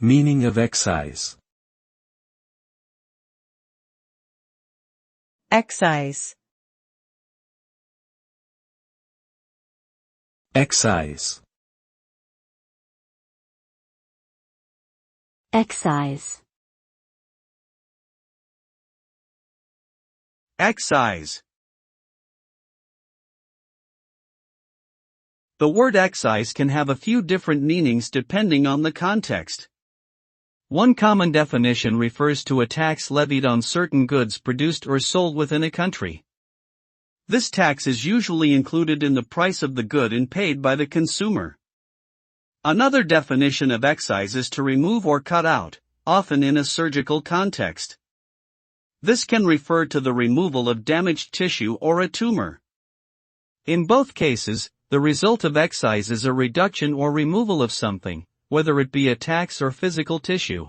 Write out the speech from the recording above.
Meaning of excise. Excise. Excise. Excise. Excise. The word excise can have a few different meanings depending on the context. One common definition refers to a tax levied on certain goods produced or sold within a country. This tax is usually included in the price of the good and paid by the consumer. Another definition of excise is to remove or cut out, often in a surgical context. This can refer to the removal of damaged tissue or a tumor. In both cases, the result of excise is a reduction or removal of something, whether it be a tax or physical tissue.